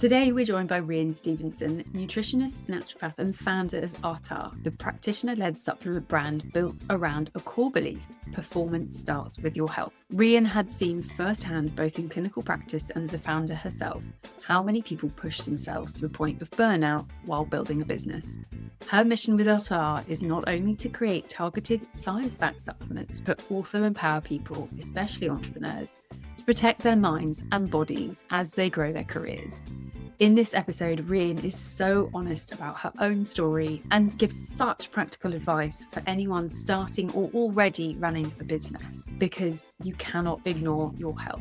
Today, we're joined by Rhian Stephenson, nutritionist, naturopath, and founder of Artah, the practitioner-led supplement brand built around a core belief: performance starts with your health. Rhian had seen firsthand, both in clinical practice and as a founder herself, how many people push themselves to the point of burnout while building a business. Her mission with Artah is not only to create targeted, science-backed supplements, but also empower people, especially entrepreneurs, to protect their minds and bodies as they grow their careers. In this episode, Rhian is so honest about her own story and gives such practical advice for anyone starting or already running a business, because you cannot ignore your health.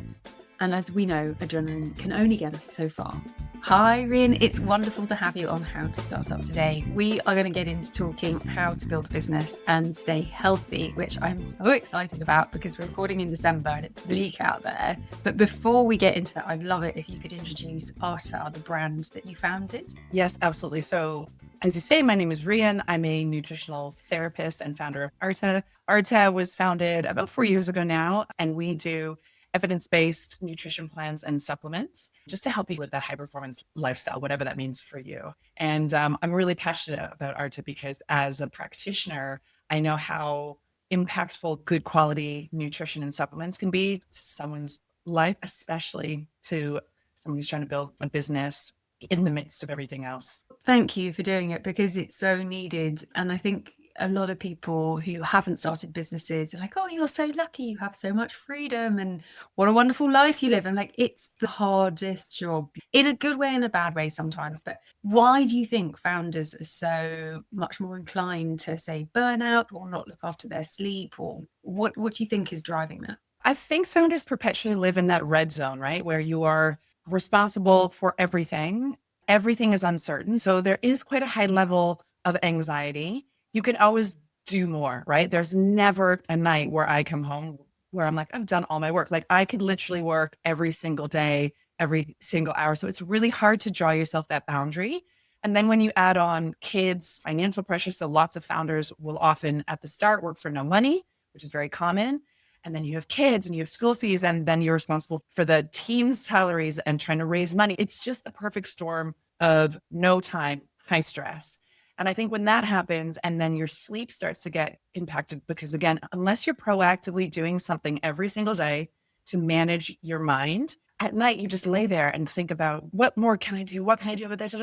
And as we know, adrenaline can only get us so far. Hi, Rhian. It's wonderful to have you on How to Start Up today. We are going to get into talking how to build a business and stay healthy, which I'm so excited about because we're recording in December and it's bleak out there. But before we get into that, I'd love it if you could introduce Artah, the brand that you founded. Yes, absolutely. So as you say, my name is Rhian. I'm a nutritional therapist and founder of Artah. Artah was founded about 4 years ago now, and we do evidence-based nutrition plans and supplements just to help you live that high-performance lifestyle, whatever that means for you. And I'm really passionate about Artah because as a practitioner, I know how impactful good quality nutrition and supplements can be to someone's life, especially to someone who's trying to build a business in the midst of everything else. Thank you for doing it, because it's so needed. And I think a lot of people who haven't started businesses are like, oh, you're so lucky, you have so much freedom and what a wonderful life you live. And like, it's the hardest job, in a good way and a bad way sometimes. But why do you think founders are so much more inclined to say burnout or not look after their sleep? Or what do you think is driving that? I think founders perpetually live in that red zone, right? Where you are responsible for everything. Everything is uncertain. So there is quite a high level of anxiety. You can always do more, right? There's never a night where I come home where I'm like, I've done all my work. Like I could literally work every single day, every single hour. So it's really hard to draw yourself that boundary. And then when you add on kids, financial pressure, so lots of founders will often at the start work for no money, which is very common. And then you have kids and you have school fees, and then you're responsible for the team's salaries and trying to raise money. It's just the perfect storm of no time, high stress. And I think when that happens, and then your sleep starts to get impacted, because again, unless you're proactively doing something every single day to manage your mind, at night you just lay there and think about what more can I do? What can I do about this?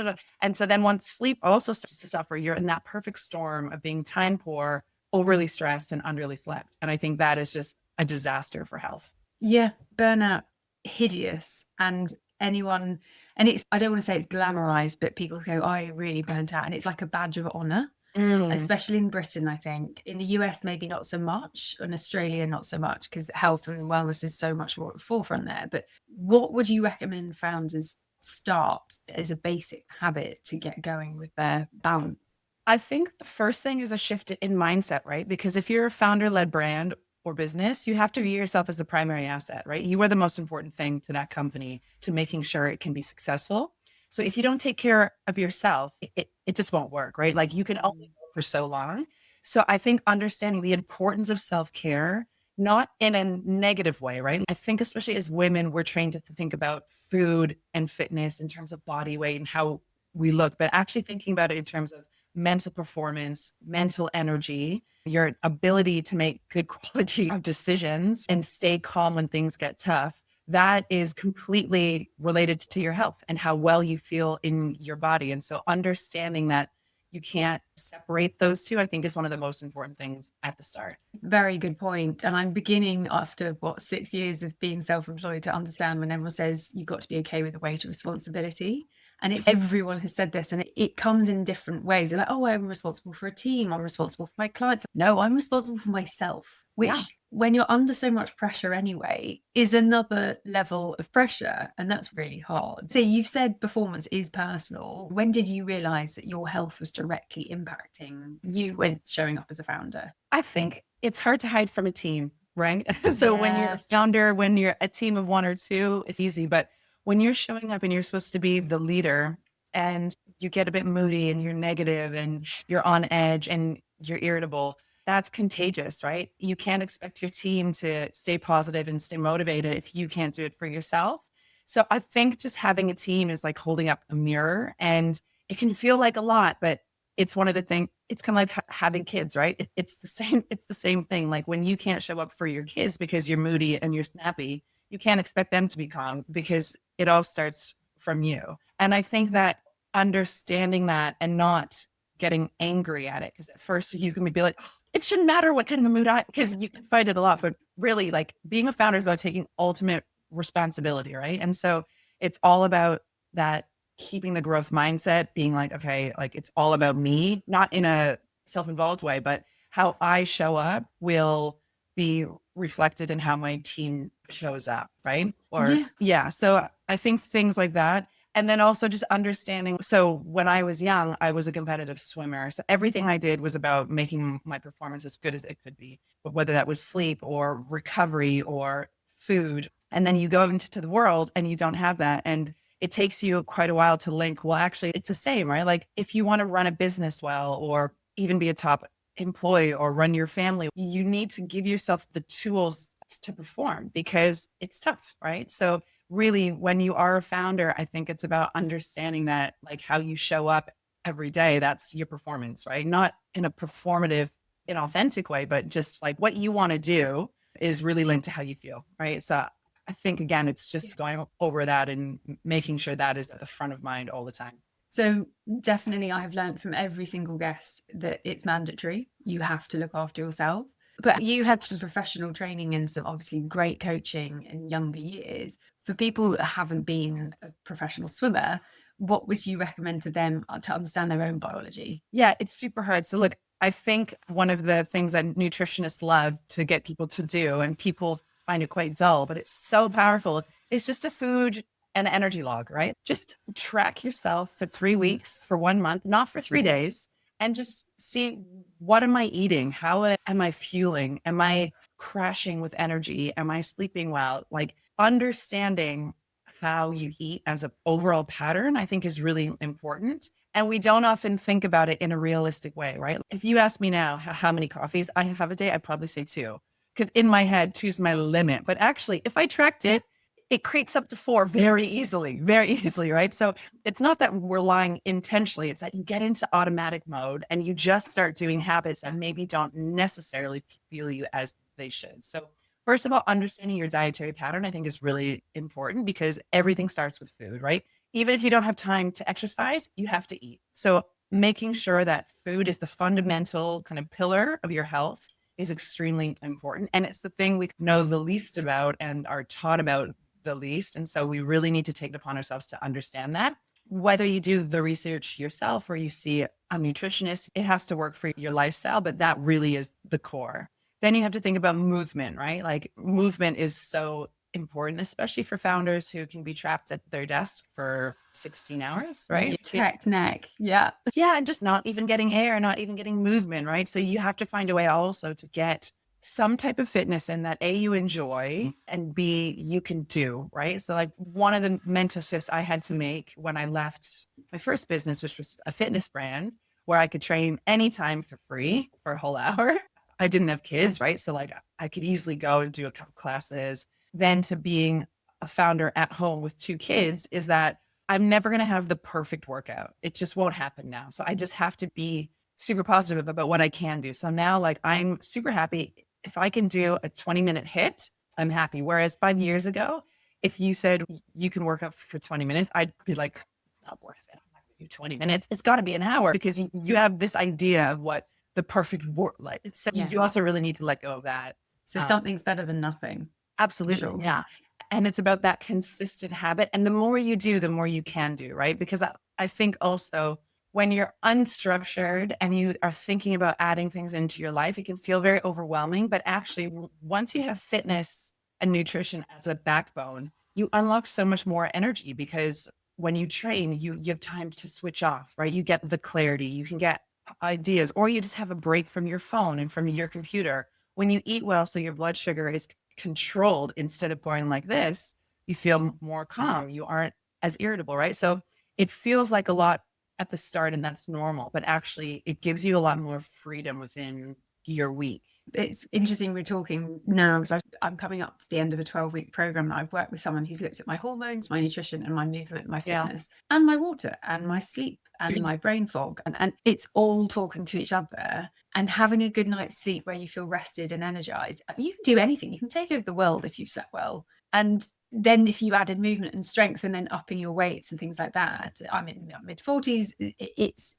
And so then once sleep also starts to suffer, you're in that perfect storm of being time poor, overly stressed, and underly slept. And I think that is just a disaster for health. Yeah, burnout, hideous. And it's, I don't want to say it's glamorized, but people go, oh, I really burnt out. And it's like a badge of honor, especially in Britain, I think. In the US, maybe not so much. In Australia, not so much, because health and wellness is so much more at the forefront there. But what would you recommend founders start as a basic habit to get going with their balance? I think the first thing is a shift in mindset, right? Because if you're a founder-led brand or business, you have to view yourself as the primary asset, right? You are the most important thing to that company, to making sure it can be successful. So if you don't take care of yourself, it just won't work, right? Like you can only go for so long. So I think understanding the importance of self-care, not in a negative way, right? I think especially as women, we're trained to think about food and fitness in terms of body weight and how we look, but actually thinking about it in terms of mental performance, mental energy, your ability to make good quality of decisions and stay calm when things get tough. That is completely related to your health and how well you feel in your body. And so understanding that you can't separate those two, I think, is one of the most important things at the start. Very good point. And I'm beginning, after 6 years of being self-employed, to understand when everyone says you've got to be okay with the weight of responsibility. And it's everyone has said this, and it comes in different ways. They're like, oh, I'm responsible for a team. I'm responsible for my clients. No, I'm responsible for myself, which when you're under so much pressure anyway, is another level of pressure. And that's really hard. So you've said performance is personal. When did you realize that your health was directly impacting you when showing up as a founder? I think it's hard to hide from a team, right? So when you're a founder, when you're a team of one or two, it's easy. But when you're showing up and you're supposed to be the leader and you get a bit moody and you're negative and you're on edge and you're irritable, that's contagious, right? You can't expect your team to stay positive and stay motivated if you can't do it for yourself. So I think just having a team is like holding up a mirror, and it can feel like a lot, but it's one of the things, it's kind of like having kids, right? It's the same, it's the same thing. Like when you can't show up for your kids because you're moody and you're snappy, you can't expect them to be calm because it all starts from you. And I think that understanding that and not getting angry at it, because at first you can be like, it shouldn't matter what kind of mood because you can fight it a lot, but really like being a founder is about taking ultimate responsibility, right? And so it's all about that, keeping the growth mindset, being like, okay, like it's all about me, not in a self-involved way, but how I show up will be reflected in how my team shows up, right? Or yeah. So I think things like that. And then also just understanding. So when I was young, I was a competitive swimmer. So everything I did was about making my performance as good as it could be, but whether that was sleep or recovery or food. And then you go into the world and you don't have that. And it takes you quite a while to link, well, actually, it's the same, right? Like if you want to run a business well, or even be a top employee or run your family, you need to give yourself the tools to perform because it's tough, right? So really, when you are a founder, I think it's about understanding that like how you show up every day, that's your performance, right? Not in a performative, inauthentic way, but just like what you want to do is really linked to how you feel, right? So I think, again, it's just going over that and making sure that is at the front of mind all the time. So definitely I have learned from every single guest that it's mandatory. You have to look after yourself. But you had some professional training and some obviously great coaching in younger years. For people that haven't been a professional swimmer, what would you recommend to them to understand their own biology? Yeah, it's super hard. So look, I think one of the things that nutritionists love to get people to do, and people find it quite dull, but it's so powerful, is just a food and energy log, right? Just track yourself for 3 weeks, for 1 month, not for 3 days, and just see, what am I eating? How am I fueling? Am I crashing with energy? Am I sleeping well? Like understanding how you eat as an overall pattern, I think is really important. And we don't often think about it in a realistic way, right? If you ask me now how many coffees I have a day, I'd probably say 2, because in my head, 2 is my limit. But actually, if I tracked it, it creeps up to 4 very easily, right? So it's not that we're lying intentionally. It's that you get into automatic mode and you just start doing habits that maybe don't necessarily feel you as they should. So first of all, understanding your dietary pattern, I think, is really important because everything starts with food, right? Even if you don't have time to exercise, you have to eat. So making sure that food is the fundamental kind of pillar of your health is extremely important. And it's the thing we know the least about and are taught about the least. And so we really need to take it upon ourselves to understand that. Whether you do the research yourself or you see a nutritionist, it has to work for your lifestyle, but that really is the core. Then you have to think about movement, right? Like movement is so important, especially for founders who can be trapped at their desk for 16 hours, right? Tech neck. Yeah. Yeah. And just not even getting air, not even getting movement, right? So you have to find a way also to get some type of fitness in that A, you enjoy, and B, you can do, right? So like one of the mental shifts I had to make when I left my first business, which was a fitness brand where I could train anytime for free for a whole hour. I didn't have kids, right? So like I could easily go and do a couple classes. Then to being a founder at home with 2 kids is that I'm never going to have the perfect workout. It just won't happen now. So I just have to be super positive about what I can do. So now like I'm super happy. If I can do a 20-minute hit, I'm happy. Whereas 5 years ago, if you said you can work out for 20 minutes, I'd be like, it's not worth it. I'm not going to do 20 minutes. It's got to be an hour because you have this idea of what the perfect work like. So you also really need to let go of that. So something's better than nothing. Absolutely. Sure. Yeah. And it's about that consistent habit. And the more you do, the more you can do, right? Because I think also when you're unstructured and you are thinking about adding things into your life, it can feel very overwhelming. But actually, once you have fitness and nutrition as a backbone, you unlock so much more energy because when you train, you have time to switch off, right? You get the clarity, you can get ideas, or you just have a break from your phone and from your computer. When you eat well, so your blood sugar is controlled instead of going like this, you feel more calm. You aren't as irritable, right? So it feels like a lot at the start, and that's normal, but actually it gives you a lot more freedom within your week. It's interesting we're talking now because I'm coming up to the end of a 12-week program that I've worked with someone who's looked at my hormones, my nutrition and my movement, my Yeah. fitness and my water and my sleep and my brain fog. And it's all talking to each other, and having a good night's sleep where you feel rested and energized. I mean, you can do anything. You can take over the world if you slept well. And then if you added movement and strength and then upping your weights and things like that, I'm in my mid-40s,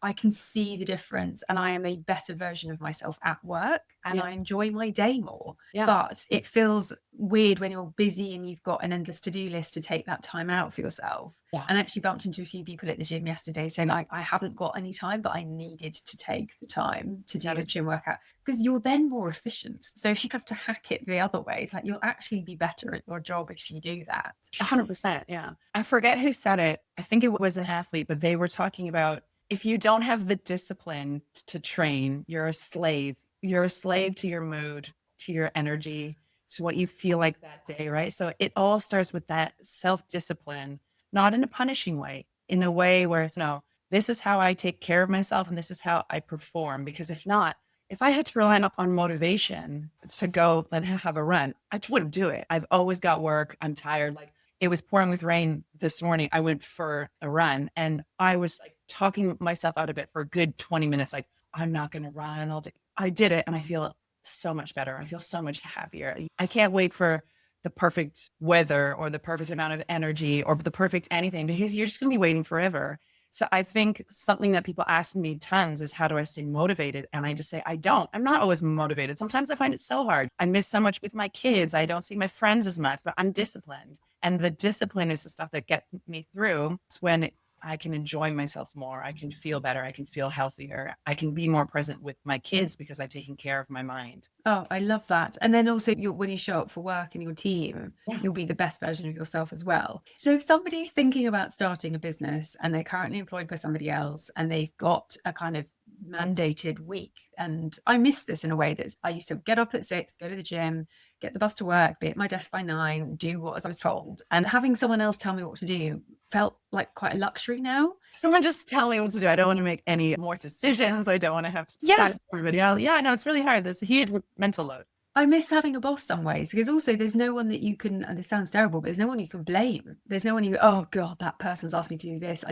I can see the difference, and I am a better version of myself at work, and I enjoy my day more. But it feels weird when you're busy and you've got an endless to-do list to take that time out for yourself. And I actually bumped into a few people at the gym yesterday saying, like, I haven't got any time, but I needed to take the time to do the gym workout, because you're then more efficient. So if you have to hack it the other way, it's like you'll actually be better at your job if you do that. 100%. Yeah. I forget who said it. I think it was an athlete, but they were talking about if you don't have the discipline to train, you're a slave. You're a slave to your mood, to your energy, to what you feel like that day, right? So it all starts with that self-discipline, not in a punishing way, in a way where it's no, this is how I take care of myself and this is how I perform. Because if not, if I had to rely on motivation to go and have a run, I wouldn't do it. I've always got work. I'm tired. Like, it was pouring with rain this morning. I went for a run and I was like talking myself out of it for a good 20 minutes. Like, I'm not going to run all day. I did it and I feel so much better. I feel so much happier. I can't wait for the perfect weather or the perfect amount of energy or the perfect anything, because you're just going to be waiting forever. So I think something that people ask me tons is, how do I stay motivated? And I just say, I'm not always motivated. Sometimes I find it so hard. I miss so much with my kids. I don't see my friends as much, but I'm disciplined. And the discipline is the stuff that gets me through. It's when I can enjoy myself more. I can feel better. I can feel healthier. I can be more present with my kids because I've taken care of my mind. Oh, I love that. And then also when you show up for work in your team, you'll be the best version of yourself as well. So if somebody's thinking about starting a business and they're currently employed by somebody else and they've got a kind of mandated week, and I miss this in a way that I used to get up at 6, go to the gym, get the bus to work, be at my desk by 9, do what I was told. And having someone else tell me what to do felt like quite a luxury now. Someone just tell me what to do. I don't want to make any more decisions. I don't want to have to decide everybody else. Yeah, no, it's really hard. There's a huge mental load. I miss having a boss some ways, because also there's no one that you can, and this sounds terrible, but there's no one you can blame. There's no one you, oh God, that person's asked me to do this.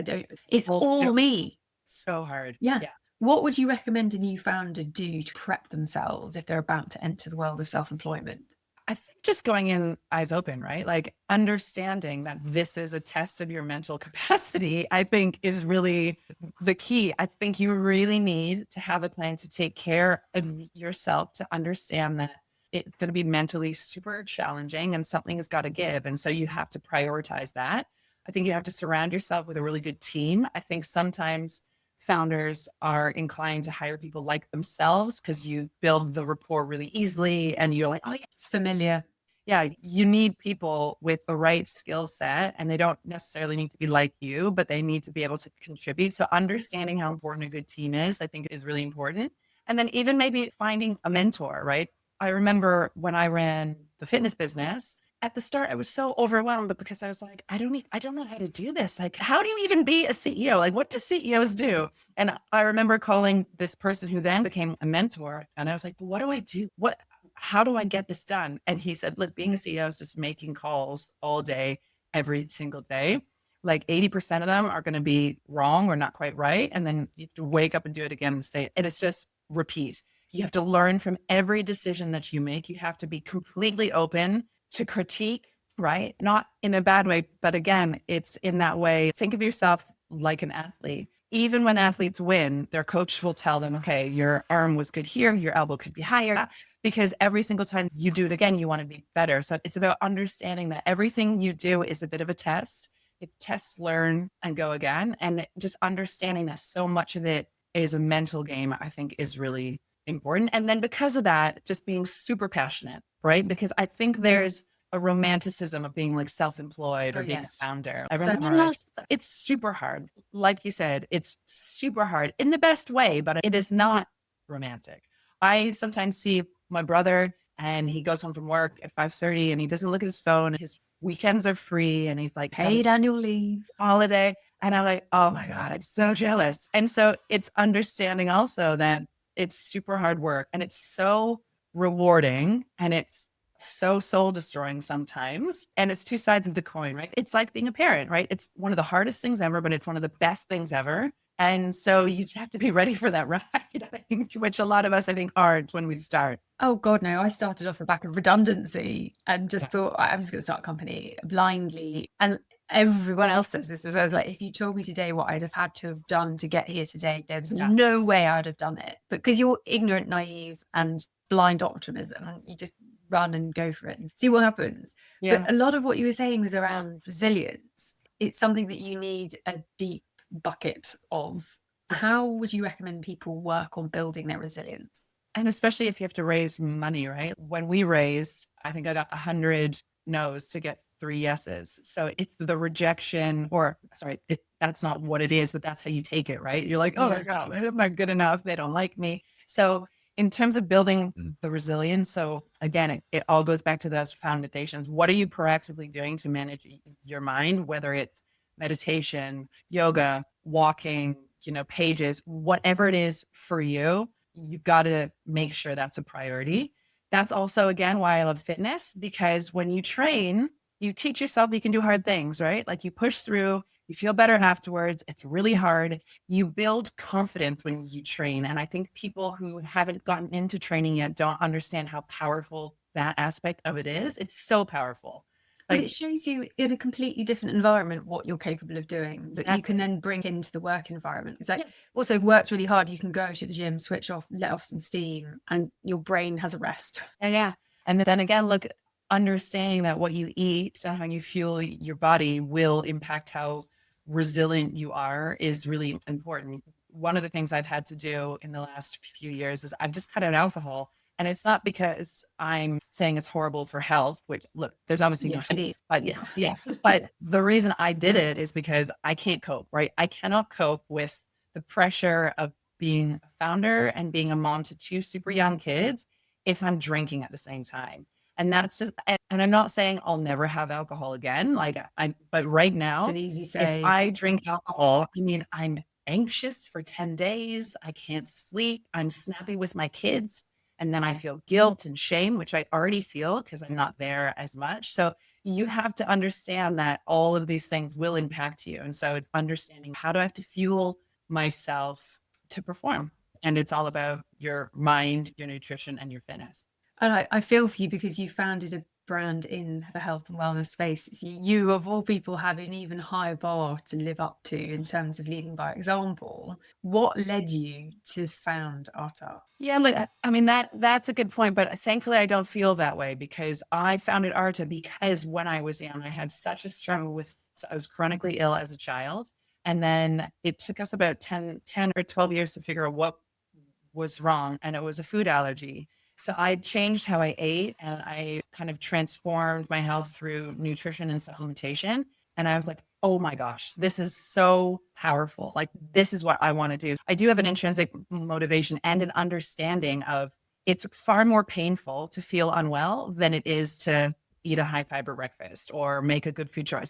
It's all me. So hard. Yeah. What would you recommend a new founder do to prep themselves if they're about to enter the world of self-employment? I think just going in eyes open, right? Like understanding that this is a test of your mental capacity, I think is really the key. I think you really need to have a plan to take care of yourself, to understand that it's going to be mentally super challenging and something has got to give. And so you have to prioritize that. I think you have to surround yourself with a really good team. I think sometimes founders are inclined to hire people like themselves because you build the rapport really easily and you're like, oh yeah, it's familiar. Yeah, you need people with the right skill set, and they don't necessarily need to be like you, but they need to be able to contribute. So understanding how important a good team is, I think, is really important. And then even maybe finding a mentor, right? I remember when I ran the fitness business, at the start, I was so overwhelmed, but because I was like, I don't know how to do this. Like, how do you even be a CEO? Like, what do CEOs do? And I remember calling this person who then became a mentor. And I was like, well, what do I do? How do I get this done? And he said, look, being a CEO is just making calls all day, every single day. Like 80% of them are going to be wrong or not quite right. And then you have to wake up and do it again and say, and it's just repeat. You have to learn from every decision that you make. You have to be completely open to critique, right? Not in a bad way, but again, it's in that way. Think of yourself like an athlete. Even when athletes win, their coach will tell them, okay, your arm was good here, your elbow could be higher, because every single time you do it again, you want to be better. So it's about understanding that everything you do is a bit of a test. It's test, learn, and go again. And just understanding that so much of it is a mental game, I think is really important. And then because of that, just being super passionate, right? Because I think there's a romanticism of being like self-employed or being a founder. It's super hard. Like you said, it's super hard in the best way, but it is not romantic. I sometimes see my brother and he goes home from work at 5:30 and he doesn't look at his phone. His weekends are free and he's like paid annual leave, holiday. And I'm like, oh my God, I'm so jealous. And so it's understanding also that it's super hard work and it's so rewarding and it's so soul destroying sometimes. And it's two sides of the coin, right? It's like being a parent, right? It's one of the hardest things ever, but it's one of the best things ever. And so you just have to be ready for that ride, I think, which a lot of us, I think, aren't when we start. Oh God, no. I started off the back of redundancy and just thought I'm just going to start a company blindly. And everyone else says this as well. Like, if you told me today what I'd have had to have done to get here today, there's no way I'd have done it. But because you're ignorant, naive, and blind optimism, you just run and go for it and see what happens. Yeah. But a lot of what you were saying was around resilience. It's something that you need a deep bucket of. How would you recommend people work on building their resilience? And especially if you have to raise money, right? When we raised, I think I got 100 no's to get 3 yeses. So it's the rejection, or sorry, that's not what it is, but that's how you take it, right? You're like, oh my God, I'm not good enough. They don't like me. So in terms of building the resilience, so again, it all goes back to those foundations. What are you proactively doing to manage your mind, whether it's meditation, yoga, walking, pages, whatever it is for you, you've got to make sure that's a priority. That's also, again, why I love fitness, because when you train, you teach yourself you can do hard things, right? Like you push through, you feel better afterwards. It's really hard. You build confidence when you train. And I think people who haven't gotten into training yet don't understand how powerful that aspect of it is. It's so powerful. But it shows you in a completely different environment what you're capable of doing that you can then bring into the work environment. It's like also if work's really hard, you can go to the gym, switch off, let off some steam, and your brain has a rest. Yeah. And then again, look, understanding that what you eat and how you fuel your body will impact how resilient you are is really important. One of the things I've had to do in the last few years is I've just cut out alcohol. And it's not because I'm saying it's horrible for health, which look, there's obviously no studies, but but the reason I did it is because I can't cope, right? I cannot cope with the pressure of being a founder and being a mom to 2 super young kids if I'm drinking at the same time. And that's just, and I'm not saying I'll never have alcohol again. But right now, it's an easy say. If I drink alcohol, I mean, I'm anxious for 10 days. I can't sleep. I'm snappy with my kids. And then I feel guilt and shame, which I already feel because I'm not there as much. So you have to understand that all of these things will impact you. And so it's understanding, how do I have to fuel myself to perform? And it's all about your mind, your nutrition, and your fitness. And I feel for you because you founded a brand in the health and wellness space. So you, of all people, have an even higher bar to live up to in terms of leading by example. What led you to found Artah? Yeah, look, I mean, that's a good point, but thankfully I don't feel that way because I founded Artah because when I was young, I had such a struggle I was chronically ill as a child. And then it took us about 10 or 12 years to figure out what was wrong. And it was a food allergy. So I changed how I ate and I kind of transformed my health through nutrition and supplementation. And I was like, oh my gosh, this is so powerful. Like, this is what I want to do. I do have an intrinsic motivation and an understanding of it's far more painful to feel unwell than it is to eat a high fiber breakfast or make a good food choice.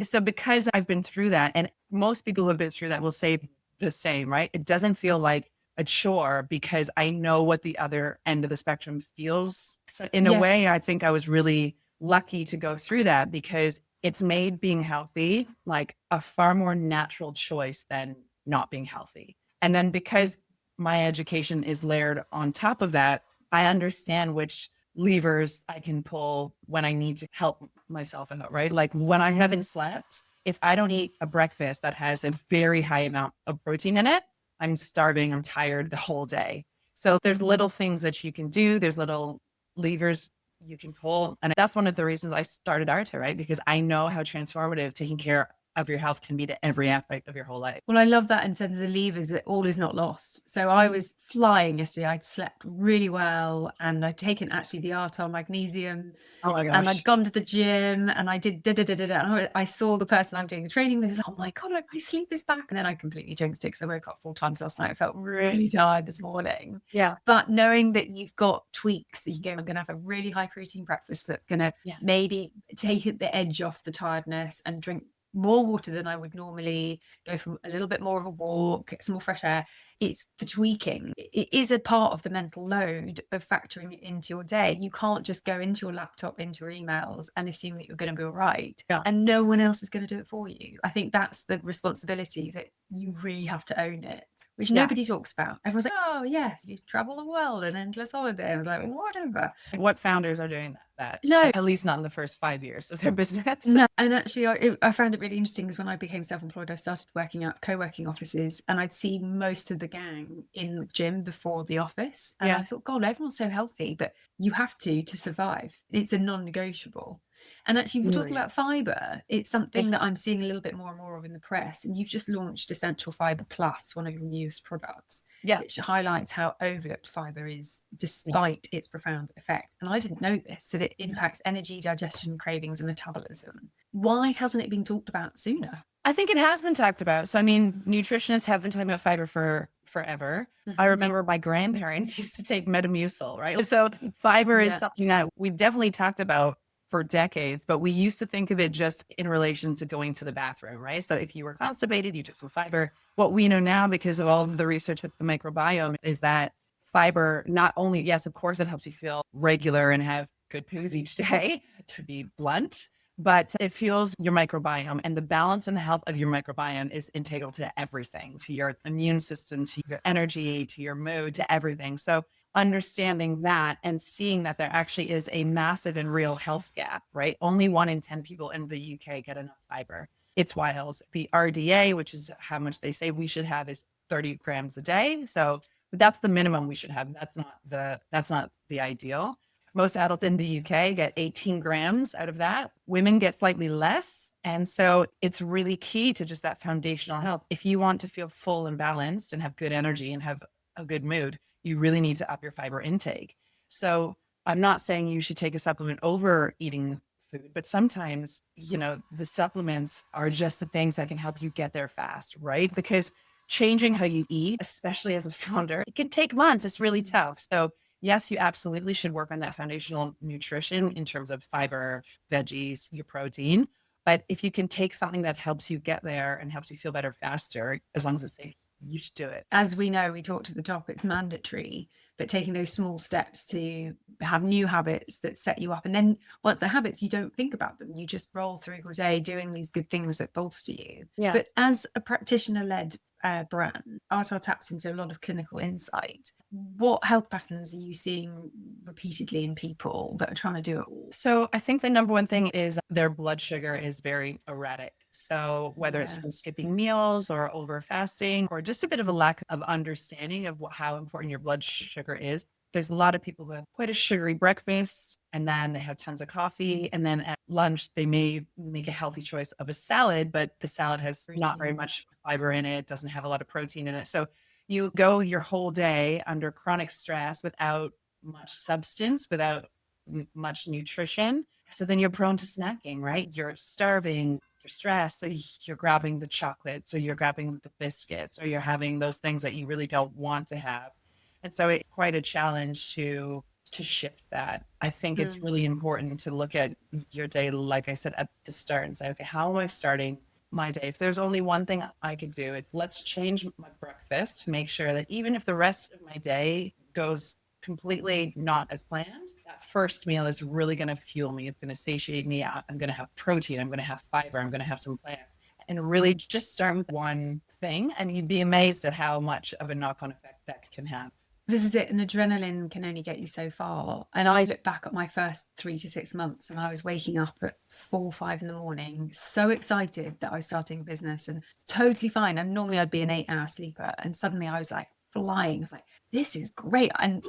So because I've been through that, and most people who have been through that will say the same, right? It doesn't feel like a chore because I know what the other end of the spectrum feels. So in a way, I think I was really lucky to go through that because it's made being healthy like a far more natural choice than not being healthy. And then because my education is layered on top of that, I understand which levers I can pull when I need to help myself out, right? Like when I haven't slept, if I don't eat a breakfast that has a very high amount of protein in it, I'm starving, I'm tired the whole day. So there's little things that you can do. There's little levers you can pull. And that's one of the reasons I started Artah, right? Because I know how transformative taking care of your health can be to every aspect of your whole life. Well, I love that in terms of the levers, that all is not lost. So I was flying yesterday. I'd slept really well and I'd taken actually the Artah magnesium. Oh my gosh. And I'd gone to the gym and I did and I saw the person I'm doing the training with. Oh my God, like my sleep is back. And then I completely jinxed it because I woke up 4 times last night. I felt really tired this morning. Yeah. But knowing that you've got tweaks that you go, I'm going to have a really high protein breakfast that's going to maybe take the edge off the tiredness and drink more water than I would normally, go for a little bit more of a walk, get some more fresh air. It's the tweaking. It is a part of the mental load of factoring it into your day. You can't just go into your laptop, into your emails and assume that you're going to be all right. Yeah. And no one else is going to do it for you. I think that's the responsibility, that you really have to own it, which nobody talks about. Everyone's like, oh, yes, you travel the world, an endless holiday. I was like, whatever. What founders are doing that? No. At least not in the first 5 years of their business. No, and actually, I found it really interesting because when I became self-employed, I started working at co-working offices, and I'd see most of the gang in the gym before the office. And I thought, God, everyone's so healthy, but you have to survive. It's a non-negotiable. And actually, we're talking about fiber. It's something that I'm seeing a little bit more and more of in the press. And you've just launched Essential Fiber Plus, one of your newest products, which highlights how overlooked fiber is, despite its profound effect. And I didn't know this, that it impacts energy, digestion, cravings, and metabolism. Why hasn't it been talked about sooner? I think it has been talked about. So, I mean, nutritionists have been talking about fiber for forever. I remember my grandparents used to take Metamucil, right? So fiber is something that we definitely talked about for decades, but we used to think of it just in relation to going to the bathroom, right? So if you were constipated, you took some fiber. What we know now, because of all of the research with the microbiome, is that fiber not only, yes, of course, it helps you feel regular and have good poos each day, to be blunt, but it fuels your microbiome, and the balance and the health of your microbiome is integral to everything, to your immune system, to your energy, to your mood, to everything. So understanding that and seeing that there actually is a massive and real health gap, right? Only 1 in 10 people in the UK get enough fiber. It's wild. The RDA, which is how much they say we should have, is 30 grams a day. So that's the minimum we should have. That's not the ideal. Most adults in the UK get 18 grams out of that. Women get slightly less. And so it's really key to just that foundational health. If you want to feel full and balanced and have good energy and have a good mood, you really need to up your fiber intake. So I'm not saying you should take a supplement over eating food, but sometimes, the supplements are just the things that can help you get there fast, right? Because changing how you eat, especially as a founder, it can take months. It's really tough. So yes, you absolutely should work on that foundational nutrition in terms of fiber, veggies, your protein. But if you can take something that helps you get there and helps you feel better faster, as long as it's safe, you should do it. As we know, we talked at the top, it's mandatory, but taking those small steps to have new habits that set you up. And then once the habits, you don't think about them. You just roll through your day doing these good things that bolster you. Yeah. But as a practitioner-led brand, Artah taps into a lot of clinical insight. What health patterns are you seeing repeatedly in people that are trying to do it all? So I think the number one thing is their blood sugar is very erratic. So whether it's from skipping meals or over fasting or just a bit of a lack of understanding of how important your blood sugar is, there's a lot of people who have quite a sugary breakfast and then they have tons of coffee. And then at lunch, they may make a healthy choice of a salad, but the salad has not very much fiber in it, doesn't have a lot of protein in it. So you go your whole day under chronic stress without much substance, without much nutrition. So then you're prone to snacking, right? You're starving, you're stressed, so you're grabbing the chocolate, so you're grabbing the biscuits, or you're having those things that you really don't want to have. And so it's quite a challenge to shift that. I think it's really important to look at your day, like I said at the start, and say, okay, how am I starting my day? If there's only one thing I could do, it's let's change my breakfast to make sure that even if the rest of my day goes completely not as planned, that first meal is really going to fuel me. It's going to satiate me. I'm going to have protein. I'm going to have fiber. I'm going to have some plants. And really just start with one thing, and you'd be amazed at how much of a knock-on effect that can have. This is it. And adrenaline can only get you so far. And I look back at my first 3 to 6 months, and I was waking up at 4 or 5 in the morning, so excited that I was starting a business and totally fine. And normally I'd be an 8-hour sleeper. And suddenly I was like flying. I was like, this is great. And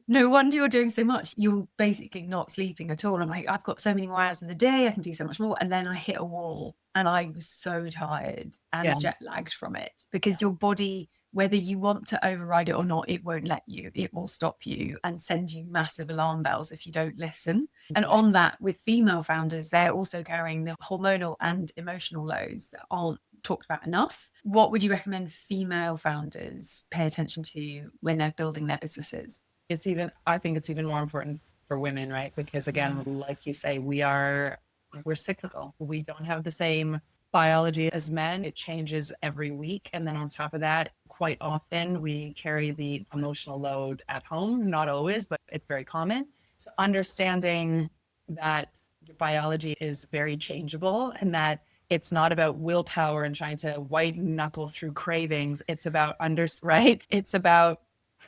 no wonder you're doing so much. You're basically not sleeping at all. I'm like, I've got so many more hours in the day. I can do so much more. And then I hit a wall and I was so tired and jet lagged from it, because your body, whether you want to override it or not, it won't let you. It will stop you and send you massive alarm bells if you don't listen. And on that, with female founders, they're also carrying the hormonal and emotional loads that aren't talked about enough. What would you recommend female founders pay attention to when they're building their businesses? I think it's even more important for women, right? Because again, like you say, we are we're cyclical. We don't have the same biology as men. It changes every week. And then on top of that, quite often we carry the emotional load at home. Not always, but it's very common. So understanding that your biology is very changeable and that it's not about willpower and trying to white knuckle through cravings. It's about right? It's about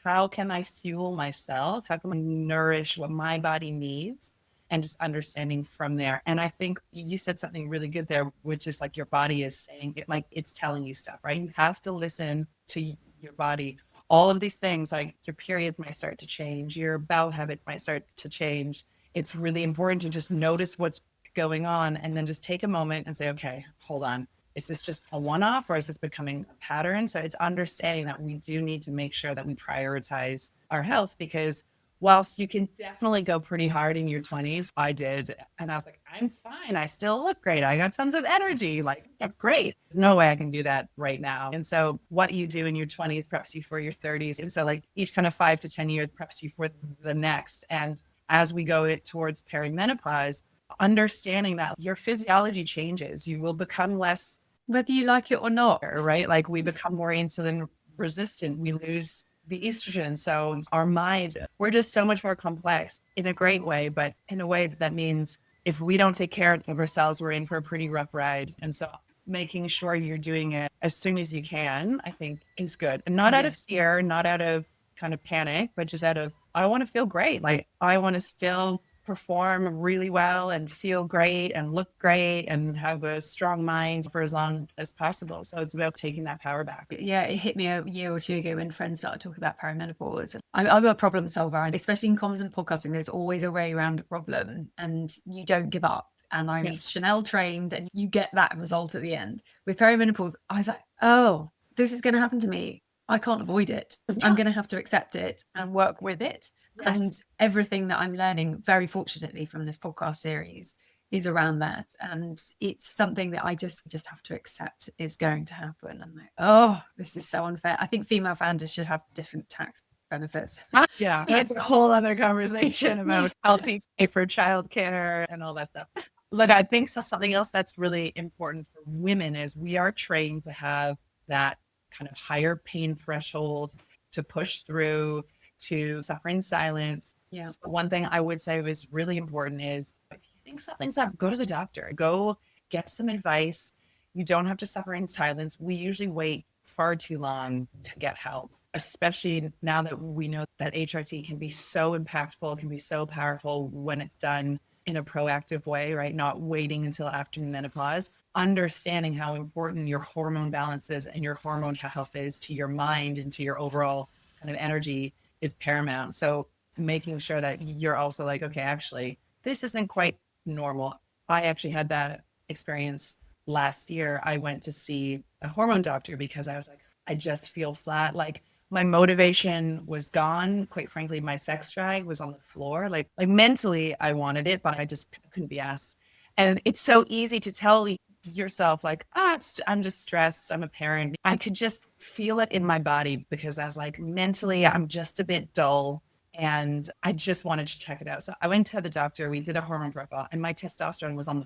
how can I fuel myself? How can I nourish what my body needs? And just understanding from there. And I think you said something really good there, which is like your body is saying it, like it's telling you stuff, right? You have to listen to your body. All of these things, like your periods might start to change, your bowel habits might start to change. It's really important to just notice what's going on and then just take a moment and say, okay, hold on. Is this just a one-off or is this becoming a pattern? So it's understanding that we do need to make sure that we prioritize our health, because whilst you can definitely go pretty hard in your 20s, I did. And I was like, I'm fine. I still look great. I got tons of energy. Like, great. There's no way I can do that right now. And so what you do in your 20s preps you for your 30s. And so like each kind of 5 to 10 years preps you for the next. And as we go towards perimenopause, understanding that your physiology changes, you will become less, whether you like it or not, right? Like we become more insulin resistant. We lose the estrogen. So our mind, we're just so much more complex in a great way, but in a way that means if we don't take care of ourselves, we're in for a pretty rough ride. And so making sure you're doing it as soon as you can, I think is good. And not out of fear, not out of kind of panic, but just out of, I want to feel great. Like I want to still perform really well and feel great and look great and have a strong mind for as long as possible. So it's about taking that power back. Yeah, it hit me a year or two ago when friends started talking about perimenopause. I'm a problem solver, and especially in comms and podcasting, there's always a way around a problem and you don't give up. And I'm Chanel trained and you get that result at the end. With perimenopause, I was like, oh, this is going to happen to me. I can't avoid it. I'm going to have to accept it and work with it. And everything that I'm learning, very fortunately, from this podcast series is around that. And it's something that I just have to accept is going to happen. I'm like, oh, this is so unfair. I think female founders should have different tax benefits. Yeah, that's a whole other conversation about healthy pay for childcare and all that stuff. Look, I think something else that's really important for women is we are trained to have that kind of higher pain threshold to push through, to suffer in silence. Yeah. So one thing I would say is really important is if you think something's up, go to the doctor, go get some advice. You don't have to suffer in silence. We usually wait far too long to get help, especially now that we know that HRT can be so impactful, can be so powerful when it's done in a proactive way, right? Not waiting until after menopause. Understanding how important your hormone balance is and your hormone health is to your mind and to your overall kind of energy is paramount. So making sure that you're also like, okay, actually, this isn't quite normal. I actually had that experience last year. I went to see a hormone doctor because I was like, I just feel flat. Like my motivation was gone. Quite frankly, my sex drive was on the floor. Like mentally, I wanted it, but I just couldn't be asked. And it's so easy to tell yourself like, I'm just stressed. I'm a parent. I could just feel it in my body because I was like, mentally, I'm just a bit dull and I just wanted to check it out. So I went to the doctor, we did a hormone profile and my testosterone was on the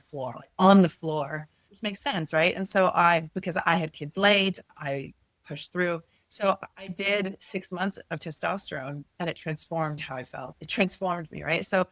floor, which makes sense, right? And so because I had kids late, I pushed through. So I did 6 months of testosterone and it transformed how I felt. It transformed me, right? So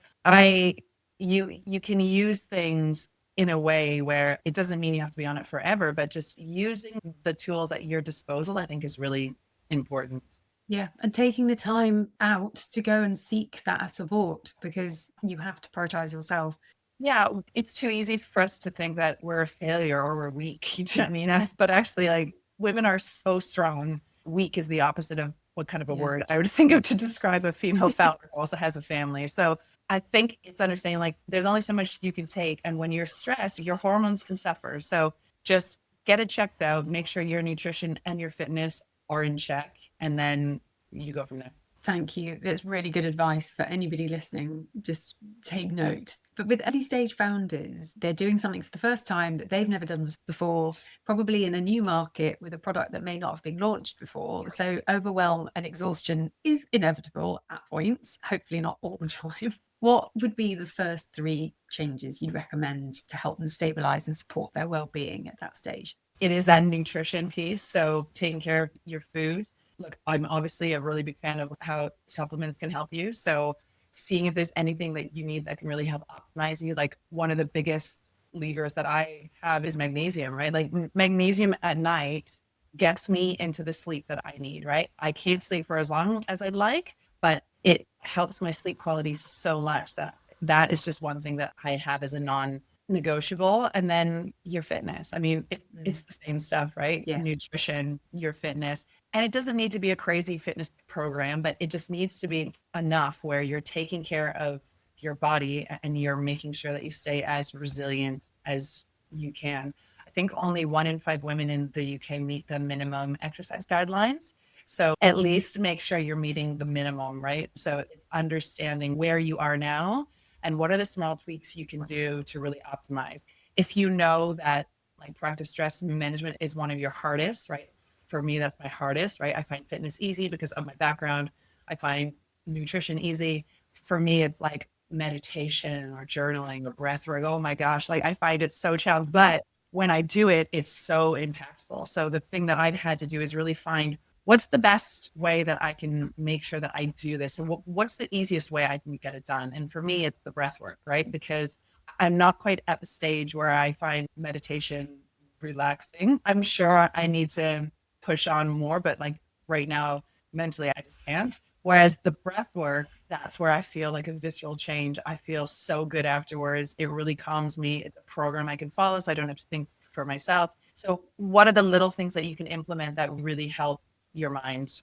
you can use things in a way where it doesn't mean you have to be on it forever, but just using the tools at your disposal, I think is really important. Yeah. And taking the time out to go and seek that support because you have to prioritize yourself. Yeah. It's too easy for us to think that we're a failure or we're weak. You know what I mean? But actually, like, women are so strong. Weak is the opposite of what kind of a word I would think of to describe a female founder who also has a family. So I think it's understanding like there's only so much you can take. And when you're stressed, your hormones can suffer. So just get it checked out, make sure your nutrition and your fitness are in check, and then you go from there. Thank you. That's really good advice for anybody listening. Just take note. But with early stage founders, they're doing something for the first time that they've never done before, probably in a new market with a product that may not have been launched before. So overwhelm and exhaustion is inevitable at points, hopefully not all the time. What would be the first 3 changes you'd recommend to help them stabilize and support their well-being at that stage? It is that nutrition piece. So taking care of your food. Look, I'm obviously a really big fan of how supplements can help you. So seeing if there's anything that you need that can really help optimize you. Like one of the biggest levers that I have is magnesium, right? Like magnesium at night gets me into the sleep that I need, right? I can't sleep for as long as I'd like, but it helps my sleep quality so much that that is just one thing that I have as a non-negotiable. And then your fitness. I mean, it's the same stuff, right? Yeah. Nutrition, your fitness. And it doesn't need to be a crazy fitness program, but it just needs to be enough where you're taking care of your body and you're making sure that you stay as resilient as you can. I think only 1 in 5 women in the UK meet the minimum exercise guidelines. So at least make sure you're meeting the minimum, right? So it's understanding where you are now and what are the small tweaks you can do to really optimize. If you know that like practice stress management is one of your hardest, right? For me, that's my hardest, right? I find fitness easy because of my background. I find nutrition easy. For me, it's like meditation or journaling or breath work. Oh my gosh, like I find it so challenging. But when I do it, it's so impactful. So the thing that I've had to do is really find what's the best way that I can make sure that I do this? And what's the easiest way I can get it done? And for me, it's the breath work, right? Because I'm not quite at the stage where I find meditation relaxing. I'm sure I need to push on more, but like right now, mentally, I just can't. Whereas the breath work, that's where I feel like a visceral change. I feel so good afterwards. It really calms me. It's a program I can follow, so I don't have to think for myself. So what are the little things that you can implement that really help your mind?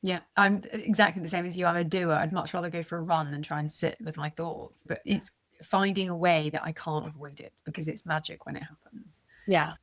Yeah, I'm exactly the same as you. I'm a doer. I'd much rather go for a run than try and sit with my thoughts. But it's finding a way that I can't avoid it because it's magic when it happens. Yeah.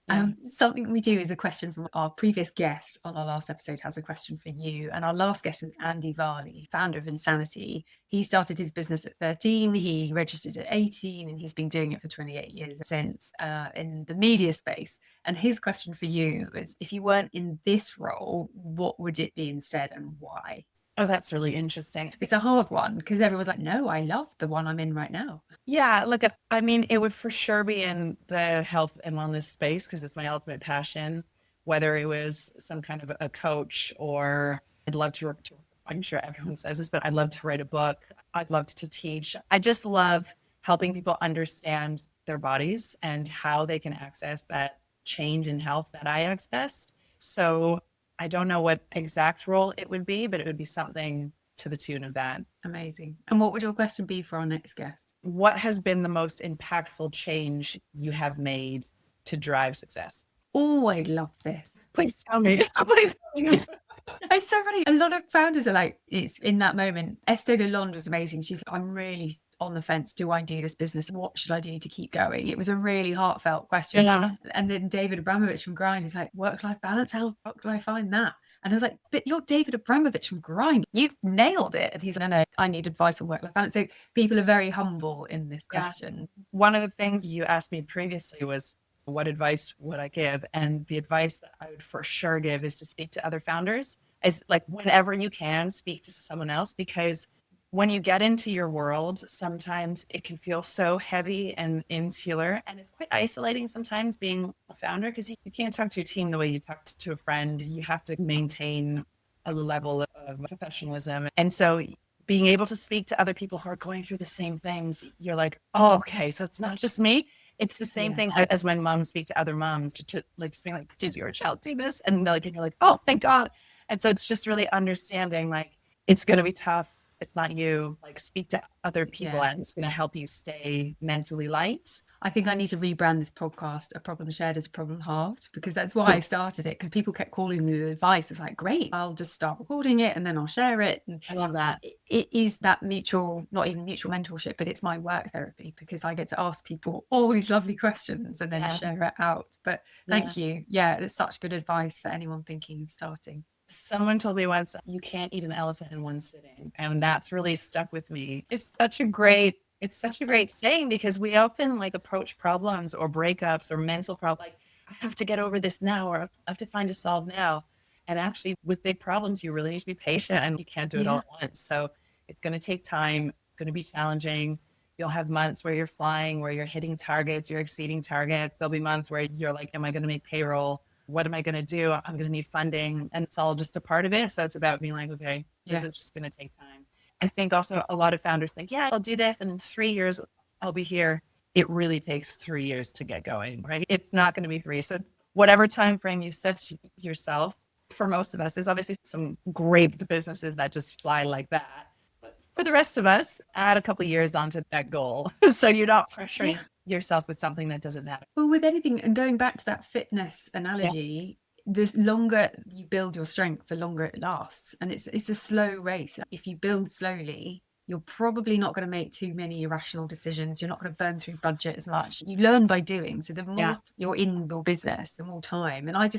Something we do is a question from our previous guest on our last episode has a question for you. And our last guest was Andy Varley, founder of Insanity. He started his business at 13, he registered at 18, and he's been doing it for 28 years since in the media space. And his question for you is, if you weren't in this role, what would it be instead and why? Oh, that's really interesting. It's a hard one because everyone's like, no, I love the one I'm in right now. Yeah, look, I mean, it would for sure be in the health and wellness space because it's my ultimate passion, whether it was some kind of a coach or I'd love to work. I'm sure everyone says this, but I'd love to write a book. I'd love to teach. I just love helping people understand their bodies and how they can access that change in health that I accessed. So I don't know what exact role it would be, but it would be something to the tune of that. Amazing. And what would your question be for our next guest? What has been the most impactful change you have made to drive success? Oh, I love this. Please tell me. Please tell me. It's so funny. A lot of founders are like, it's in that moment. Estée Lalonde was amazing. She's like, I'm really on the fence. Do I do this business? What should I do to keep going? It was a really heartfelt question. Yeah. And then David Abramovich from Grind is like, work-life balance? How do I find that? And I was like, but you're David Abramovich from Grind. You've nailed it. And he's like, no, I need advice on work-life balance. So people are very humble in this question. Yeah. One of the things you asked me previously was, what advice would I give? And the advice that I would for sure give is to speak to other founders. It's like whenever you can, speak to someone else, because when you get into your world, sometimes it can feel so heavy and insular, and it's quite isolating sometimes being a founder because you can't talk to your team the way you talk to a friend. You have to maintain a level of professionalism. And so being able to speak to other people who are going through the same things, you're like, oh, okay, so it's not just me. It's the same thing as when moms speak to other moms to like just being like, does your child do this? And like, and you're like, oh, thank God. And so it's just really understanding like it's going to be tough. It's not you. Like speak to other people and it's going to help you stay mentally light. I think I need to rebrand this podcast A Problem Shared as a Problem Halved, because that's why I started it, because people kept calling me with advice. It's like, great, I'll just start recording it and then I'll share it. And I love that. It is that mutual, not even mutual mentorship, but it's my work therapy because I get to ask people all these lovely questions and then share it out. But thank you. Yeah, it's such good advice for anyone thinking of starting. Someone told me once, you can't eat an elephant in one sitting. And that's really stuck with me. It's such a great saying because we often like approach problems or breakups or mental problems. Like, I have to get over this now, or I have to find a solve now. And actually with big problems, you really need to be patient and you can't do it all at once. So it's going to take time. It's going to be challenging. You'll have months where you're flying, where you're hitting targets, you're exceeding targets. There'll be months where you're like, am I going to make payroll? What am I going to do? I'm going to need funding. And it's all just a part of it. So it's about being like, okay, this is just going to take time. I think also a lot of founders think, yeah, I'll do this. And in 3 years, I'll be here. It really takes 3 years to get going, right? It's not going to be 3. So whatever time frame you set yourself, for most of us, there's obviously some great businesses that just fly like that. But for the rest of us, add a couple of years onto that goal. So you're not pressuring yourself with something that doesn't matter. Well, with anything, and going back to that fitness analogy, the longer you build your strength, the longer it lasts. And it's a slow race. If you build slowly, you're probably not going to make too many irrational decisions. You're not going to burn through budget as much. You learn by doing. So the more you're in your business, the more time. And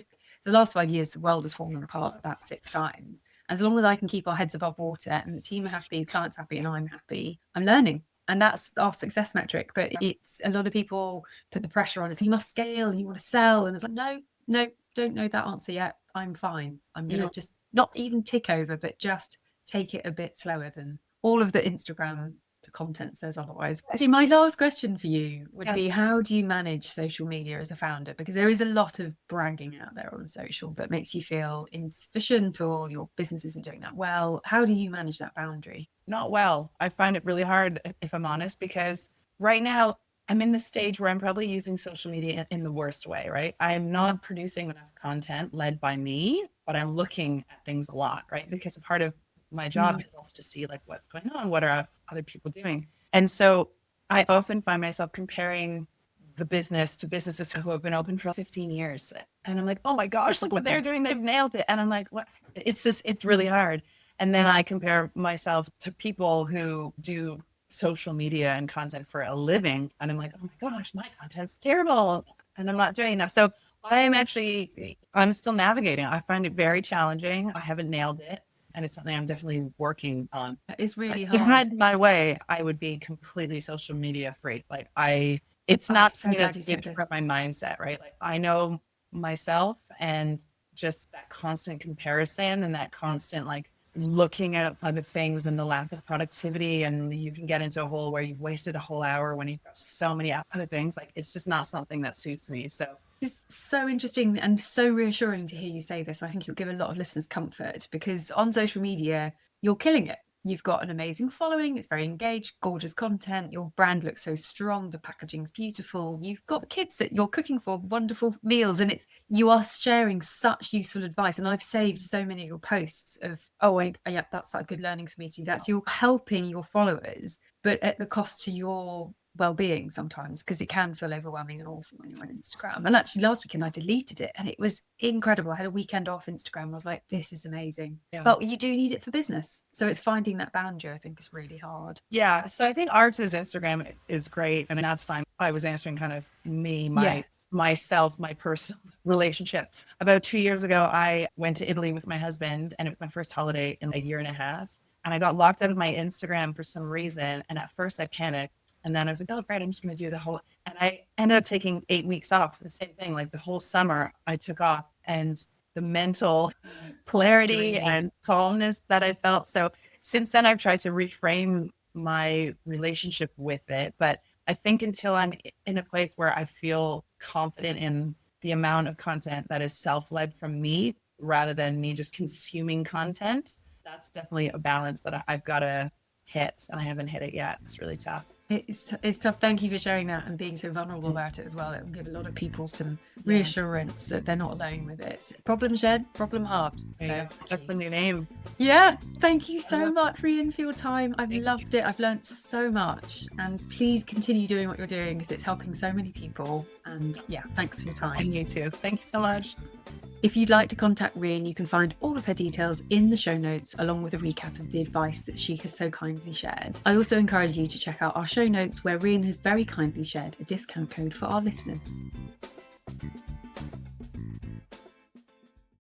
the last 5 years, the world has fallen apart about 6 times. As long as I can keep our heads above water and the team are happy, clients happy, and I'm happy, I'm learning. And that's our success metric. But it's a lot of people put the pressure on. It's you must scale, you want to sell. And it's like, no, don't know that answer yet. I'm fine. I'm going to just not even tick over, but just take it a bit slower than all of the Instagram content says otherwise. Actually, my last question for you would be, how do you manage social media as a founder? Because there is a lot of bragging out there on social that makes you feel insufficient or your business isn't doing that well. How do you manage that boundary? Not well. I find it really hard, if I'm honest, because right now I'm in the stage where I'm probably using social media in the worst way, right? I'm not producing enough content led by me, but I'm looking at things a lot, right? Because a part of my job is also to see like what's going on, what are other people doing. And so I often find myself comparing the business to businesses who have been open for 15 years. And I'm like, oh my gosh, look what they're doing. They've nailed it. And I'm like, what? It's really hard. And then I compare myself to people who do social media and content for a living. And I'm like, oh my gosh, my content's terrible. And I'm not doing enough. So I'm still navigating. I find it very challenging. I haven't nailed it. And it's something I'm definitely working on. It's really hard. If I had my way, I would be completely social media free. It's not something that's good for my mindset, right? Like I know myself and just that constant comparison and that constant like looking at other things and the lack of productivity, and you can get into a hole where you've wasted a whole hour when you've got so many other things. Like it's just not something that suits me. So it's so interesting and so reassuring to hear you say this. I think you'll give a lot of listeners comfort because on social media, you're killing it. You've got an amazing following. It's very engaged, gorgeous content. Your brand looks so strong. The packaging's beautiful. You've got kids that you're cooking for wonderful meals, and you are sharing such useful advice. And I've saved so many of your posts of, that's like good learning for me to do. That's you're helping your followers, but at the cost to your well-being sometimes, because it can feel overwhelming and awful when you're on Instagram. And actually last weekend I deleted it and it was incredible. I had a weekend off Instagram. I was like, this is amazing. But you do need it for business. So it's finding that boundary, I think, is really hard. Yeah. So I think Artah's Instagram is great. And that's fine. I was answering kind of myself, my personal relationship. About 2 years ago, I went to Italy with my husband and it was my first holiday in a year and a half. And I got locked out of my Instagram for some reason. And at first I panicked. And then I was like, oh, great, I'm just going to do the whole. And I ended up taking 8 weeks off. The same thing, like the whole summer I took off, and the mental clarity and calmness that I felt. So since then, I've tried to reframe my relationship with it. But I think until I'm in a place where I feel confident in the amount of content that is self-led from me rather than me just consuming content, that's definitely a balance that I've got to hit. And I haven't hit it yet. It's really tough. It's tough. Thank you for sharing that and being so vulnerable about it as well. It will give a lot of people some reassurance that they're not alone with it. Problem shared, problem halved. So that's the new name. Yeah. Thank you so much, Rhian, for your time. I've loved it. I've learned so much. And please continue doing what you're doing because it's helping so many people. And thanks for your time. And you too. Thank you so much. If you'd like to contact Rhian, you can find all of her details in the show notes, along with a recap of the advice that she has so kindly shared. I also encourage you to check out our show notes where Rhian has very kindly shared a discount code for our listeners.